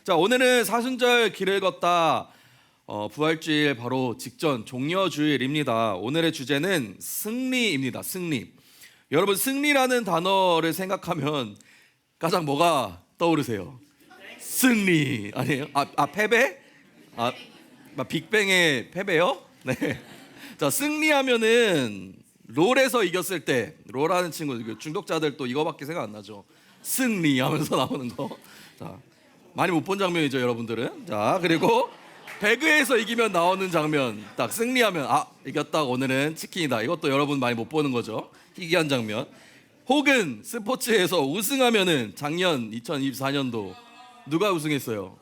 자, 오늘은 사순절 길을 걷다 부활주일 바로 직전 종려주일입니다. 오늘의 주제는 승리입니다. 승리. 여러분, 승리라는 단어를 생각하면 가장 뭐가 떠오르세요? 승리 아니에요? 패배? 빅뱅의 패배요? 네. 자, 승리하면은 롤에서 이겼을 때, 롤하는 친구 중독자들 또 이거밖에 생각 안 나죠. 승리하면서 나오는 거. 자, 많이 못 본 장면이죠, 여러분들은. 자, 그리고 배그에서 이기면 나오는 장면, 딱 승리하면 이겼다, 오늘은 치킨이다. 이것도 여러분 많이 못 보는 거죠. 희귀한 장면. 혹은 스포츠에서 우승하면은 작년 2024년도 누가 우승했어요?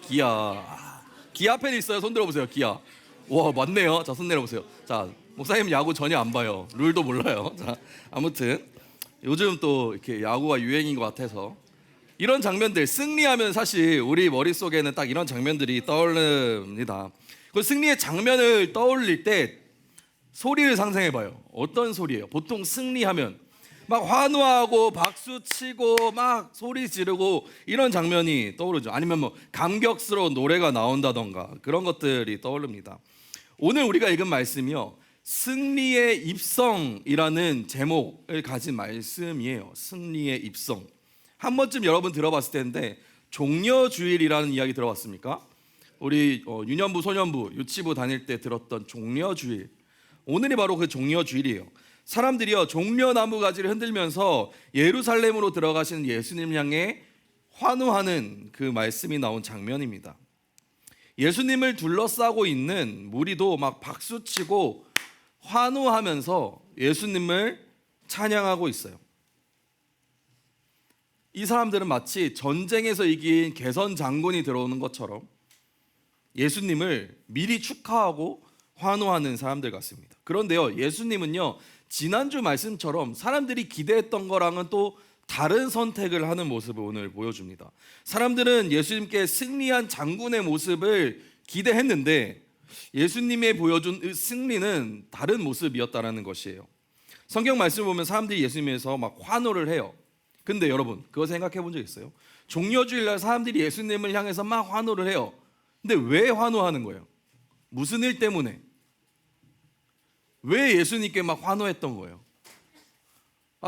기아 팬 있어요? 손 들어보세요. 기아. 와, 맞네요. 자, 손 내려보세요. 자, 목사님 야구 전혀 안 봐요. 룰도 몰라요. 자, 아무튼 요즘 또 이렇게 야구가 유행인 것 같아서 이런 장면들, 승리하면 사실 우리 머릿속에는 딱 이런 장면들이 떠오릅니다. 그 승리의 장면을 떠올릴 때 소리를 상상해봐요. 어떤 소리예요? 보통 승리하면 막 환호하고 박수 치고 막 소리 지르고 이런 장면이 떠오르죠. 아니면 뭐 감격스러운 노래가 나온다던가 그런 것들이 떠오릅니다. 오늘 우리가 읽은 말씀이요, 승리의 입성이라는 제목을 가진 말씀이에요. 승리의 입성. 한 번쯤 여러분 들어봤을 텐데 종려주일이라는 이야기 들어봤습니까? 우리 유년부, 소년부, 유치부 다닐 때 들었던 종려주일. 오늘이 바로 그 종려주일이에요. 사람들이요, 종려나무 가지를 흔들면서 예루살렘으로 들어가시는 예수님 향해 환호하는 그 말씀이 나온 장면입니다. 예수님을 둘러싸고 있는 무리도 막 박수치고 환호하면서 예수님을 찬양하고 있어요. 이 사람들은 마치 전쟁에서 이긴 개선 장군이 들어오는 것처럼 예수님을 미리 축하하고 환호하는 사람들 같습니다. 그런데요, 예수님은요, 지난주 말씀처럼 사람들이 기대했던 거랑은 또 다른 선택을 하는 모습을 오늘 보여줍니다. 사람들은 예수님께 승리한 장군의 모습을 기대했는데 예수님의 보여준 승리는 다른 모습이었다는 것이에요. 성경 말씀을 보면 사람들이 예수님에서 막 환호를 해요. 근데 여러분, 그거 생각해 본 적 있어요? 종려주일날 사람들이 예수님을 향해서 막 환호를 해요. 근데 왜 환호하는 거예요? 무슨 일 때문에? 왜 예수님께 막 환호했던 거예요?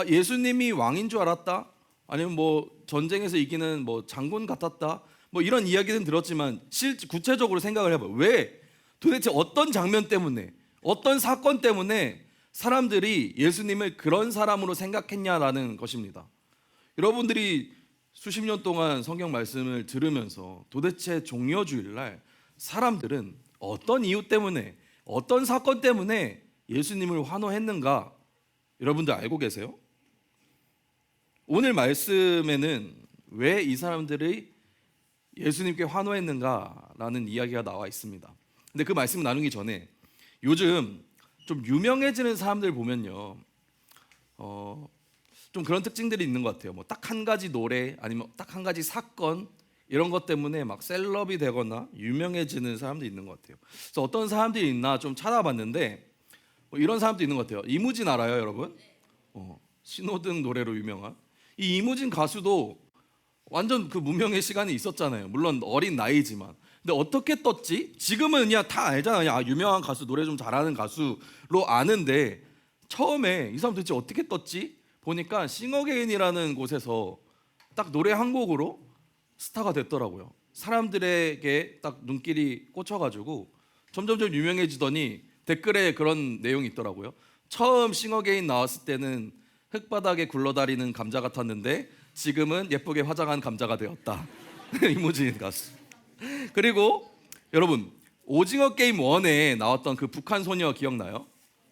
예수님이 왕인 줄 알았다? 아니면 뭐 전쟁에서 이기는 뭐 장군 같았다? 뭐 이런 이야기는 들었지만 구체적으로 생각을 해봐요. 왜? 도대체 어떤 장면 때문에, 어떤 사건 때문에 사람들이 예수님을 그런 사람으로 생각했냐라는 것입니다. 여러분들이 수십 년 동안 성경 말씀을 들으면서 도대체 종려주일날 사람들은 어떤 이유 때문에, 어떤 사건 때문에 예수님을 환호했는가, 여러분들 알고 계세요? 오늘 말씀에는 왜 이 사람들이 예수님께 환호했는가라는 이야기가 나와 있습니다. 근데 그 말씀을 나누기 전에 요즘 좀 유명해지는 사람들 보면요, 좀 그런 특징들이 있는 것 같아요. 뭐 딱 한 가지 노래 아니면 딱 한 가지 사건 이런 것 때문에 막 셀럽이 되거나 유명해지는 사람들이 있는 것 같아요. 그래서 어떤 사람들이 있나 좀 찾아봤는데 이런 사람도 있는 것 같아요. 이무진 알아요, 여러분? 신호등 노래로 유명한 이 이무진 가수도 완전 그 무명의 시간이 있었잖아요. 물론 어린 나이지만. 근데 어떻게 떴지? 지금은 그냥 다 알잖아요. 유명한 가수, 노래 좀 잘하는 가수로 아는데 처음에 이 사람 도대체 어떻게 떴지? 보니까 싱어게인이라는 곳에서 딱 노래 한 곡으로 스타가 됐더라고요. 사람들에게 딱 눈길이 꽂혀가지고 점점점 유명해지더니 댓글에 그런 내용이 있더라고요. 처음 싱어게인 나왔을 때는 흙바닥에 굴러다니는 감자 같았는데 지금은 예쁘게 화장한 감자가 되었다. 이무진 가수. 그리고 여러분, 오징어 게임 1에 나왔던 그 북한 소녀 기억나요?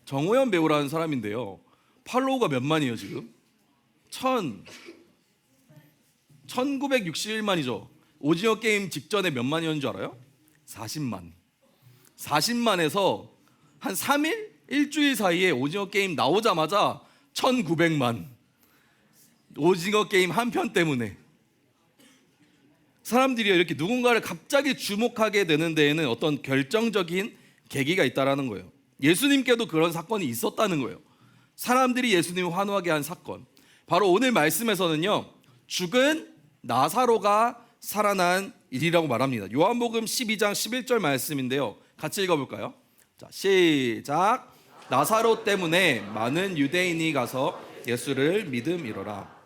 정호연 배우라는 사람인데요, 팔로워가 몇 만이에요 지금? 1961만이죠. 오징어 게임 직전에 몇 만이었는 줄 알아요? 40만. 40만에서 한 3일? 일주일 사이에 오징어 게임 나오자마자 1900만. 오징어 게임 한 편 때문에 사람들이 이렇게 누군가를 갑자기 주목하게 되는 데에는 어떤 결정적인 계기가 있다라는 거예요. 예수님께도 그런 사건이 있었다는 거예요. 사람들이 예수님을 환호하게 한 사건, 바로 오늘 말씀에서는요, 죽은 나사로가 살아난 일이라고 말합니다. 요한복음 12장 11절 말씀인데요. 같이 읽어볼까요? 자, 시작. 나사로 때문에 많은 유대인이 가서 예수를 믿음이로라.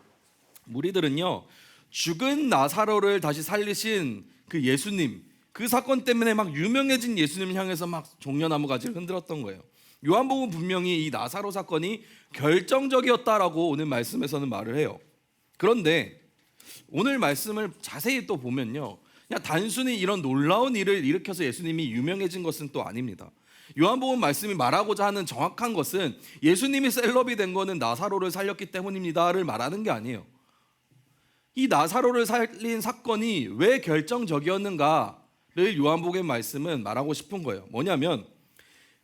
무리들은요, 죽은 나사로를 다시 살리신 그 예수님, 그 사건 때문에 막 유명해진 예수님을 향해서 막 종려나무 가지를 흔들었던 거예요. 요한복음 분명히 이 나사로 사건이 결정적이었다라고 오늘 말씀에서는 말을 해요. 그런데 오늘 말씀을 자세히 또 보면요, 그냥 단순히 이런 놀라운 일을 일으켜서 예수님이 유명해진 것은 또 아닙니다. 요한복음 말씀이 말하고자 하는 정확한 것은 예수님이 셀럽이 된 거는 나사로를 살렸기 때문입니다를 말하는 게 아니에요. 이 나사로를 살린 사건이 왜 결정적이었는가를 요한복음 말씀은 말하고 싶은 거예요. 뭐냐면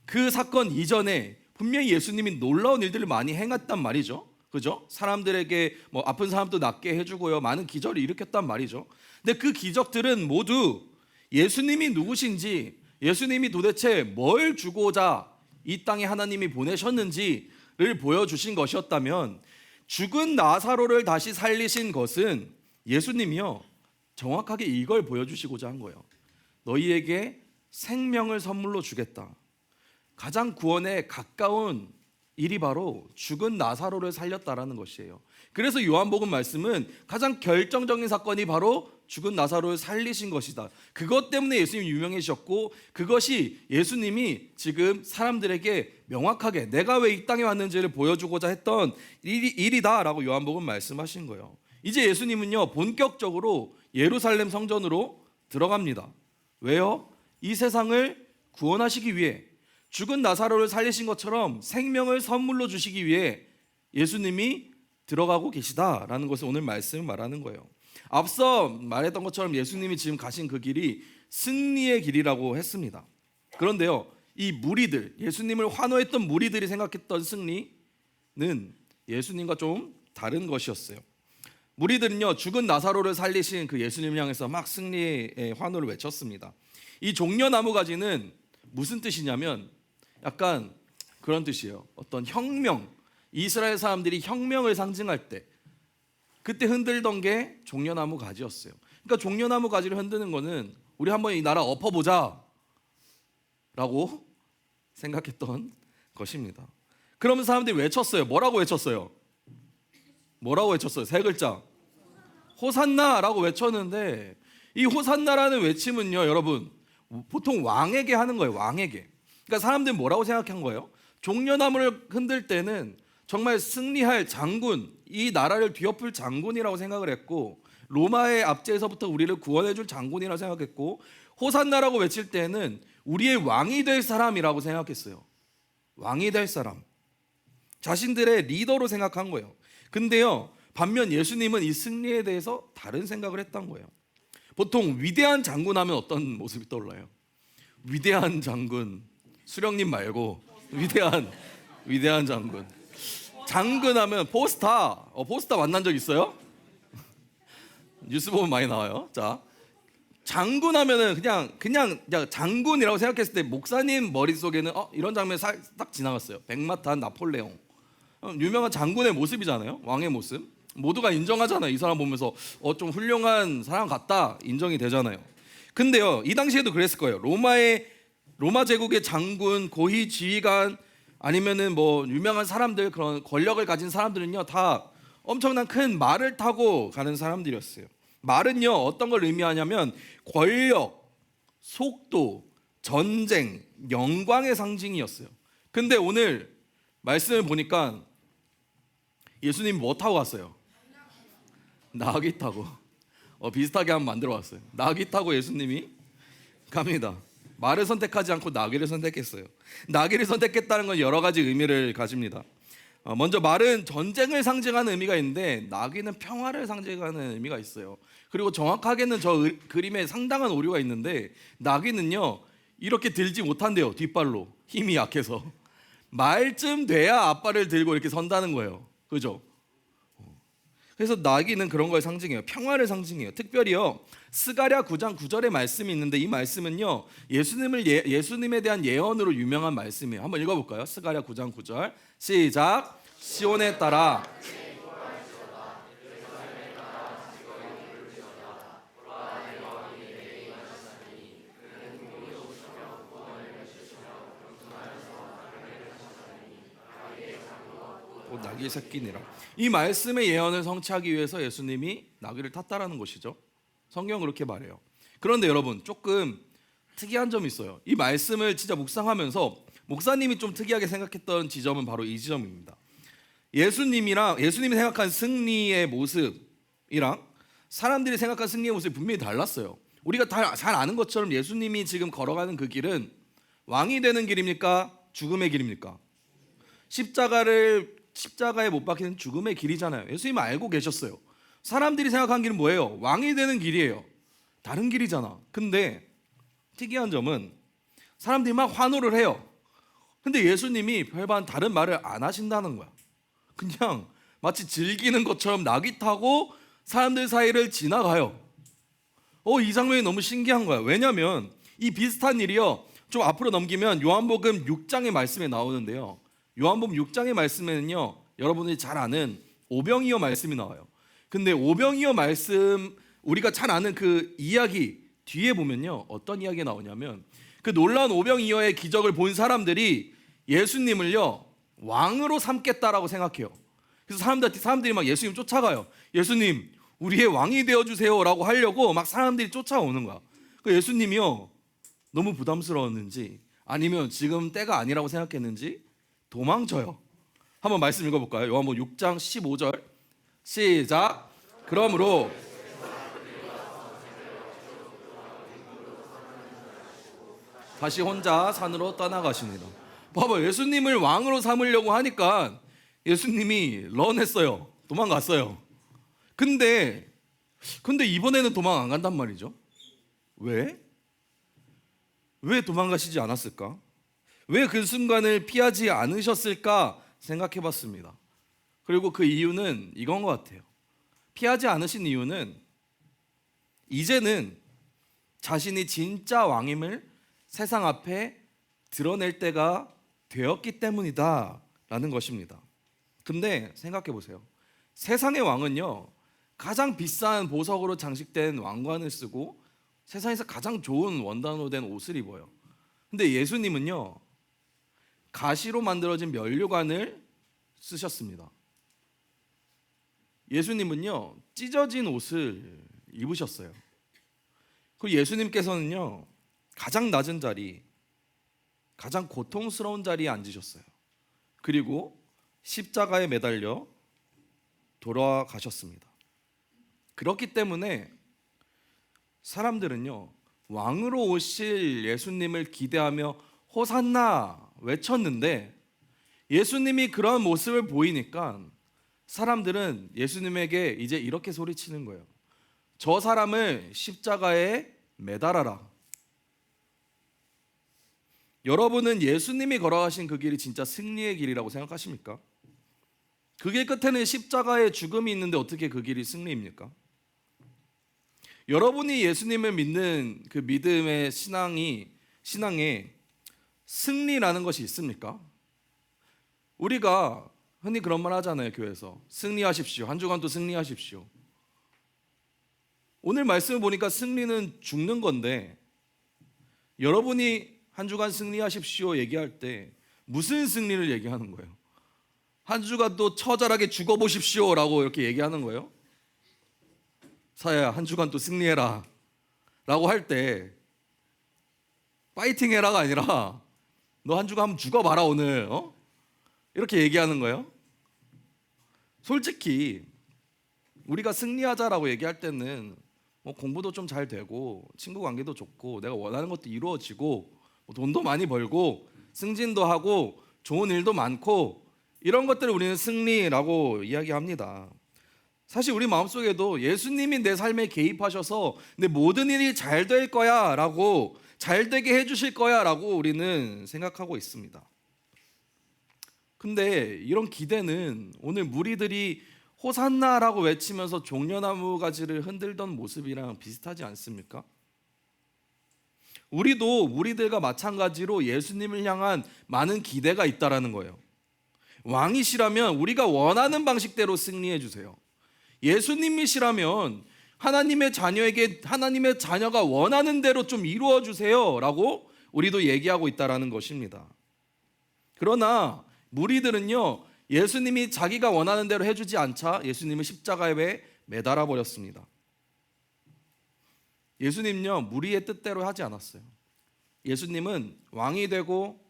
그 사건 이전에 분명히 예수님이 놀라운 일들을 많이 행했단 말이죠. 그죠? 사람들에게 뭐 아픈 사람도 낫게 해주고요, 많은 기적을 일으켰단 말이죠. 근데 그 기적들은 모두 예수님이 누구신지, 예수님이 도대체 뭘 주고자 이 땅에 하나님이 보내셨는지를 보여주신 것이었다면, 죽은 나사로를 다시 살리신 것은 예수님이요, 정확하게 이걸 보여주시고자 한 거예요. 너희에게 생명을 선물로 주겠다. 가장 구원에 가까운 일이 바로 죽은 나사로를 살렸다라는 것이에요. 그래서 요한복음 말씀은 가장 결정적인 사건이 바로 죽은 나사로를 살리신 것이다. 그것 때문에 예수님이 유명해지셨고, 그것이 예수님이 지금 사람들에게 명확하게 내가 왜 이 땅에 왔는지를 보여주고자 했던 일이다라고 요한복음 말씀하신 거예요. 이제 예수님은요, 본격적으로 예루살렘 성전으로 들어갑니다. 왜요? 이 세상을 구원하시기 위해, 죽은 나사로를 살리신 것처럼 생명을 선물로 주시기 위해 예수님이 들어가고 계시다라는 것을 오늘 말씀을 말하는 거예요. 앞서 말했던 것처럼 예수님이 지금 가신 그 길이 승리의 길이라고 했습니다. 그런데요, 이 무리들, 예수님을 환호했던 무리들이 생각했던 승리는 예수님과 좀 다른 것이었어요. 무리들은요, 죽은 나사로를 살리신 그 예수님을 향해서 막 승리의 환호를 외쳤습니다. 이 종려나무 가지는 무슨 뜻이냐면 약간 그런 뜻이에요. 어떤 혁명, 이스라엘 사람들이 혁명을 상징할 때 그때 흔들던 게 종려나무 가지였어요. 그러니까 종려나무 가지를 흔드는 거는 우리 한번 이 나라 엎어보자 라고 생각했던 것입니다. 그러면 사람들이 외쳤어요. 뭐라고 외쳤어요? 뭐라고 외쳤어요? 세 글자, 호산나라고 외쳤는데, 이 호산나라는 외침은요, 여러분, 보통 왕에게 하는 거예요. 왕에게. 그러니까 사람들이 뭐라고 생각한 거예요? 종려나무를 흔들 때는 정말 승리할 장군, 이 나라를 뒤엎을 장군이라고 생각을 했고, 로마의 압제에서부터 우리를 구원해 줄 장군이라고 생각했고, 호산나라고 외칠 때는 우리의 왕이 될 사람이라고 생각했어요. 왕이 될 사람, 자신들의 리더로 생각한 거예요. 근데요, 반면 예수님은 이 승리에 대해서 다른 생각을 했던 거예요. 보통 위대한 장군 하면 어떤 모습이 떠올라요? 위대한 장군, 수령님 말고 위대한 장군. 장군 하면 포스타. 포스타 만난 적 있어요? 뉴스 보면 많이 나와요. 자, 장군 하면은 그냥 장군이라고 생각했을 때 목사님 머릿속에는 이런 장면이 딱 지나갔어요. 백마탄 나폴레옹. 유명한 장군의 모습이잖아요. 왕의 모습. 모두가 인정하잖아요. 이 사람 보면서 좀 훌륭한 사람 같다, 인정이 되잖아요. 근데요, 이 당시에도 그랬을 거예요. 로마 제국의 장군, 고위 지휘관, 아니면은 뭐 유명한 사람들, 그런 권력을 가진 사람들은요, 다 엄청난 큰 말을 타고 가는 사람들이었어요. 말은요, 어떤 걸 의미하냐면 권력, 속도, 전쟁, 영광의 상징이었어요. 근데 오늘 말씀을 보니까 예수님이 뭐 타고 갔어요? 나귀 타고. 비슷하게 한번 만들어 왔어요. 나귀 타고 예수님이 갑니다. 말을 선택하지 않고 나귀를 선택했어요. 나귀를 선택했다는 건 여러 가지 의미를 가집니다. 먼저 말은 전쟁을 상징하는 의미가 있는데, 나귀는 평화를 상징하는 의미가 있어요. 그리고 정확하게는 저 그림에 상당한 오류가 있는데, 나귀는요, 이렇게 들지 못한대요. 뒷발로, 힘이 약해서. 말쯤 돼야 앞발을 들고 이렇게 선다는 거예요. 그죠? 그래서 나귀는 그런 걸 상징해요. 평화를 상징해요. 특별히요, 스가랴 9장 9절의 말씀이 있는데, 이 말씀은요, 예수님에 대한 예언으로 유명한 말씀이에요. 한번 읽어볼까요? 스가랴 9장 9절 시작. 시온에 따라 곧 나귀의 새끼니라. 이 말씀의 예언을 성취하기 위해서 예수님이 나귀를 탔다라는 것이죠. 성경은 그렇게 말해요. 그런데 여러분, 조금 특이한 점이 있어요. 이 말씀을 진짜 묵상하면서 목사님이 좀 특이하게 생각했던 지점은 바로 이 지점입니다. 예수님이 생각한 승리의 모습이랑 사람들이 생각한 승리의 모습이 분명히 달랐어요. 우리가 다 잘 아는 것처럼 예수님이 지금 걸어가는 그 길은 왕이 되는 길입니까? 죽음의 길입니까? 십자가에 못 박히는 죽음의 길이잖아요. 예수님은 알고 계셨어요. 사람들이 생각한 길은 뭐예요? 왕이 되는 길이에요. 다른 길이잖아. 근데 특이한 점은 사람들이 막 환호를 해요. 근데 예수님이 별반 다른 말을 안 하신다는 거야. 그냥 마치 즐기는 것처럼 나귀 타고 사람들 사이를 지나가요. 이 장면이 너무 신기한 거야. 왜냐면 이 비슷한 일이요, 좀 앞으로 넘기면 요한복음 6장의 말씀에 나오는데요, 요한복음 6장의 말씀에는요, 여러분들이 잘 아는 오병이어 말씀이 나와요. 근데 오병이어 말씀, 우리가 잘 아는 그 이야기 뒤에 보면요, 어떤 이야기가 나오냐면 그 놀라운 오병이어의 기적을 본 사람들이 예수님을요 왕으로 삼겠다라고 생각해요. 그래서 사람들이 막 예수님 쫓아가요. 예수님, 우리의 왕이 되어주세요 라고 하려고 막 사람들이 쫓아오는 거야. 그 예수님이요, 너무 부담스러웠는지 아니면 지금 때가 아니라고 생각했는지 도망쳐요. 한번 말씀 읽어볼까요? 요한복음 6장 15절 시작. 그러므로 다시 혼자 산으로 떠나가십니다. 봐봐, 예수님을 왕으로 삼으려고 하니까 예수님이 런했어요. 도망갔어요. 근데 이번에는 도망 안 간단 말이죠. 왜 도망가시지 않았을까? 왜 그 순간을 피하지 않으셨을까 생각해 봤습니다. 그리고 그 이유는 이건 것 같아요. 피하지 않으신 이유는 이제는 자신이 진짜 왕임을 세상 앞에 드러낼 때가 되었기 때문이다 라는 것입니다. 근데 생각해 보세요. 세상의 왕은요, 가장 비싼 보석으로 장식된 왕관을 쓰고 세상에서 가장 좋은 원단으로 된 옷을 입어요. 근데 예수님은요, 가시로 만들어진 면류관을 쓰셨습니다. 예수님은요, 찢어진 옷을 입으셨어요. 그리고 예수님께서는요, 가장 낮은 자리, 가장 고통스러운 자리에 앉으셨어요. 그리고 십자가에 매달려 돌아가셨습니다. 그렇기 때문에 사람들은요, 왕으로 오실 예수님을 기대하며 호산나 외쳤는데, 예수님이 그런 모습을 보이니까 사람들은 예수님에게 이제 이렇게 소리치는 거예요. 저 사람을 십자가에 매달아라. 여러분은 예수님이 걸어가신 그 길이 진짜 승리의 길이라고 생각하십니까? 그 길 끝에는 십자가의 죽음이 있는데 어떻게 그 길이 승리입니까? 여러분이 예수님을 믿는 그 믿음의 신앙에 승리라는 것이 있습니까? 우리가 흔히 그런 말 하잖아요, 교회에서. 승리하십시오. 한 주간도 승리하십시오. 오늘 말씀을 보니까 승리는 죽는 건데, 여러분이 한 주간 승리하십시오 얘기할 때 무슨 승리를 얘기하는 거예요? 한 주간도 처절하게 죽어보십시오 라고 이렇게 얘기하는 거예요? 사야, 한 주간 또 승리해라 라고 할 때 파이팅 해라가 아니라 너 한 주간 한번 죽어봐라 오늘, 이렇게 얘기하는 거예요? 솔직히 우리가 승리하자라고 얘기할 때는 공부도 좀 잘 되고 친구 관계도 좋고 내가 원하는 것도 이루어지고 돈도 많이 벌고 승진도 하고 좋은 일도 많고 이런 것들을 우리는 승리라고 이야기합니다. 사실 우리 마음속에도 예수님이 내 삶에 개입하셔서 내 모든 일이 잘 될 거야 라고, 잘 되게 해주실 거야 라고 우리는 생각하고 있습니다. 근데 이런 기대는 오늘 무리들이 호산나라고 외치면서 종려나무 가지를 흔들던 모습이랑 비슷하지 않습니까? 우리도 무리들과 마찬가지로 예수님을 향한 많은 기대가 있다라는 거예요. 왕이시라면 우리가 원하는 방식대로 승리해 주세요. 예수님이시라면 하나님의 자녀에게 하나님의 자녀가 원하는 대로 좀 이루어 주세요 라고 우리도 얘기하고 있다라는 것입니다. 그러나 무리들은요, 예수님이 자기가 원하는 대로 해주지 않자 예수님을 십자가에 매달아 버렸습니다. 예수님은요, 무리의 뜻대로 하지 않았어요. 예수님은 왕이 되고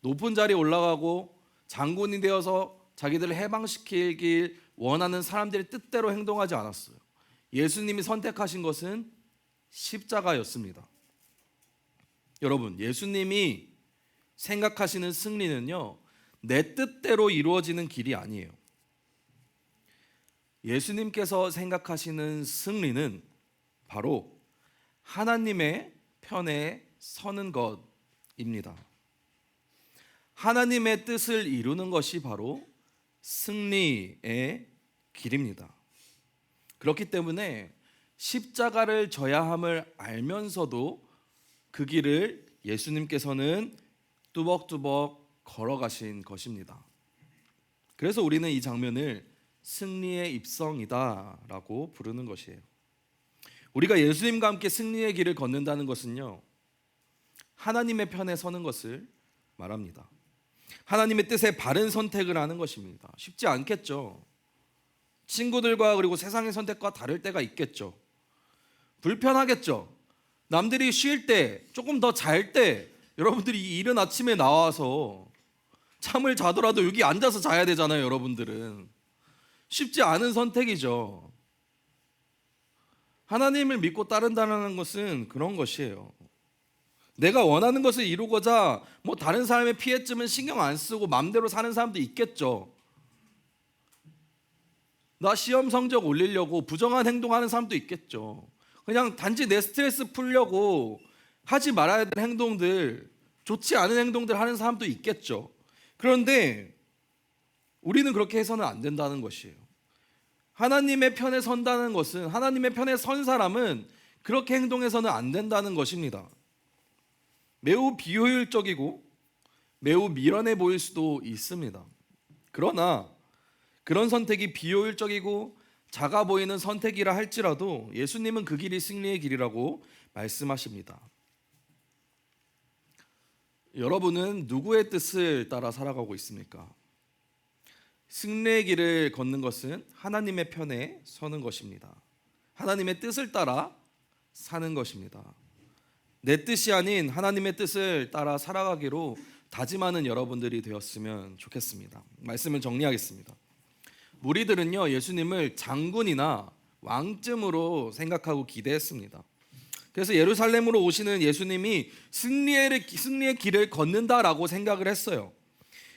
높은 자리에 올라가고 장군이 되어서 자기들을 해방시키길 원하는 사람들의 뜻대로 행동하지 않았어요. 예수님이 선택하신 것은 십자가였습니다. 여러분, 예수님이 생각하시는 승리는요, 내 뜻대로 이루어지는 길이 아니에요. 예수님께서 생각하시는 승리는 바로 하나님의 편에 서는 것입니다. 하나님의 뜻을 이루는 것이 바로 승리의 길입니다. 그렇기 때문에 십자가를 져야 함을 알면서도 그 길을 예수님께서는 뚜벅뚜벅 걸어가신 것입니다. 그래서 우리는 이 장면을 승리의 입성이다라고 부르는 것이에요. 우리가 예수님과 함께 승리의 길을 걷는다는 것은요, 하나님의 편에 서는 것을 말합니다. 하나님의 뜻에 바른 선택을 하는 것입니다. 쉽지 않겠죠. 친구들과 그리고 세상의 선택과 다를 때가 있겠죠. 불편하겠죠. 남들이 쉴 때, 조금 더 잘 때 여러분들이 이른 아침에 나와서 잠을 자더라도 여기 앉아서 자야 되잖아요. 여러분들은 쉽지 않은 선택이죠. 하나님을 믿고 따른다는 것은 그런 것이에요. 내가 원하는 것을 이루고자 뭐 다른 사람의 피해쯤은 신경 안 쓰고 마음대로 사는 사람도 있겠죠. 나 시험 성적 올리려고 부정한 행동하는 사람도 있겠죠. 그냥 단지 내 스트레스 풀려고 하지 말아야 될 행동들, 좋지 않은 행동들 하는 사람도 있겠죠. 그런데 우리는 그렇게 해서는 안 된다는 것이에요. 하나님의 편에 선다는 것은, 하나님의 편에 선 사람은 그렇게 행동해서는 안 된다는 것입니다. 매우 비효율적이고 매우 미련해 보일 수도 있습니다. 그러나 그런 선택이 비효율적이고 작아 보이는 선택이라 할지라도 예수님은 그 길이 승리의 길이라고 말씀하십니다. 여러분은 누구의 뜻을 따라 살아가고 있습니까? 승리의 길을 걷는 것은 하나님의 편에 서는 것입니다. 하나님의 뜻을 따라 사는 것입니다. 내 뜻이 아닌 하나님의 뜻을 따라 살아가기로 다짐하는 여러분들이 되었으면 좋겠습니다. 말씀을 정리하겠습니다. 무리들은요, 예수님을 장군이나 왕쯤으로 생각하고 기대했습니다. 그래서 예루살렘으로 오시는 예수님이 승리의 길을 걷는다라고 생각을 했어요.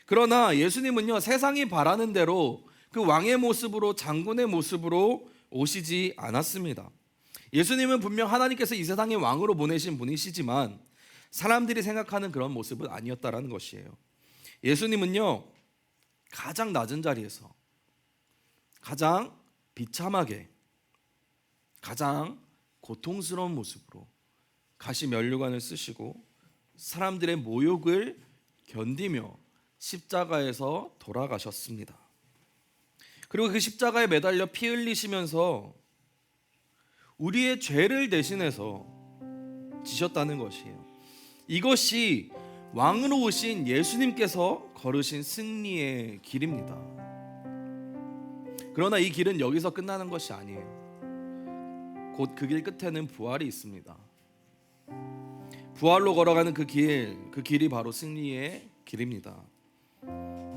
그러나 예수님은요, 세상이 바라는 대로 그 왕의 모습으로, 장군의 모습으로 오시지 않았습니다. 예수님은 분명 하나님께서 이 세상의 왕으로 보내신 분이시지만 사람들이 생각하는 그런 모습은 아니었다라는 것이에요. 예수님은요, 가장 낮은 자리에서 가장 비참하게, 가장 고통스러운 모습으로 가시 면류관을 쓰시고 사람들의 모욕을 견디며 십자가에서 돌아가셨습니다. 그리고 그 십자가에 매달려 피 흘리시면서 우리의 죄를 대신해서 지셨다는 것이에요. 이것이 왕으로 오신 예수님께서 걸으신 승리의 길입니다. 그러나 이 길은 여기서 끝나는 것이 아니에요. 곧 그 길 끝에는 부활이 있습니다. 부활로 걸어가는 그 길이 바로 승리의 길입니다.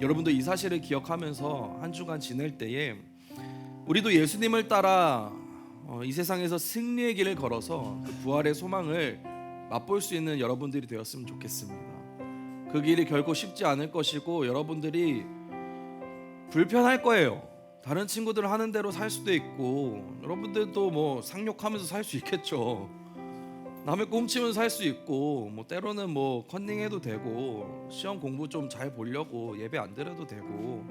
여러분도 이 사실을 기억하면서 한 주간 지낼 때에 우리도 예수님을 따라 이 세상에서 승리의 길을 걸어서 그 부활의 소망을 맛볼 수 있는 여러분들이 되었으면 좋겠습니다. 그 길이 결코 쉽지 않을 것이고 여러분들이 불편할 거예요. 다른 친구들 하는 대로 살 수도 있고 여러분들도 뭐 상욕하면서 살 수 있겠죠. 남의 꼼치면서 살 수 있고 뭐 때로는 뭐 컨닝해도 되고 시험 공부 좀 잘 보려고 예배 안 드려도 되고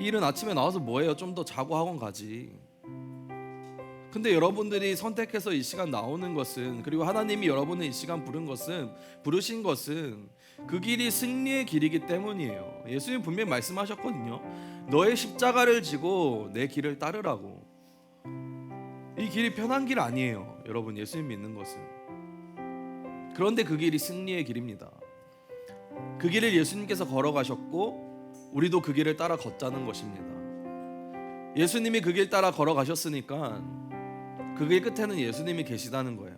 이 일은 아침에 나와서 뭐해요? 좀 더 자고 학원 가지. 근데 여러분들이 선택해서 이 시간 나오는 것은, 그리고 하나님이 여러분을 이 시간 부르신 것은 그 길이 승리의 길이기 때문이에요. 예수님 분명히 말씀하셨거든요. 너의 십자가를 지고 내 길을 따르라고. 이 길이 편한 길 아니에요. 여러분, 예수님 믿는 것은. 그런데 그 길이 승리의 길입니다. 그 길을 예수님께서 걸어가셨고 우리도 그 길을 따라 걷자는 것입니다. 예수님이 그 길 따라 걸어가셨으니까 그 길 끝에는 예수님이 계시다는 거예요.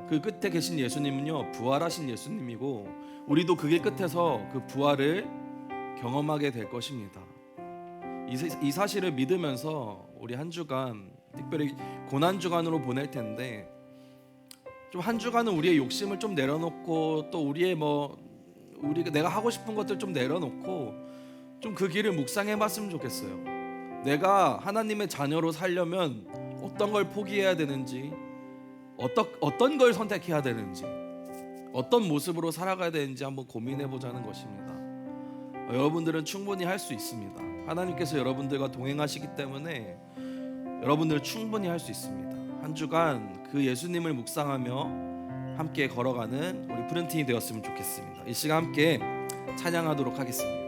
그 끝에 계신 예수님은요, 부활하신 예수님이고 우리도 그 길 끝에서 그 부활을 경험하게 될 것입니다. 이 사실을 믿으면서 우리 한 주간, 특별히 고난 주간으로 보낼 텐데, 좀 한 주간은 우리의 욕심을 좀 내려놓고 또 우리의 내가 하고 싶은 것들 좀 내려놓고 좀 그 길을 묵상해봤으면 좋겠어요. 내가 하나님의 자녀로 살려면 어떤 걸 포기해야 되는지, 어떤 걸 선택해야 되는지, 어떤 모습으로 살아가야 되는지 한번 고민해보자는 것입니다. 여러분들은 충분히 할 수 있습니다. 하나님께서 여러분들과 동행하시기 때문에 여러분들은 충분히 할 수 있습니다. 한 주간 그 예수님을 묵상하며 함께 걸어가는 우리 푸른틴이 되었으면 좋겠습니다. 이 시간 함께 찬양하도록 하겠습니다.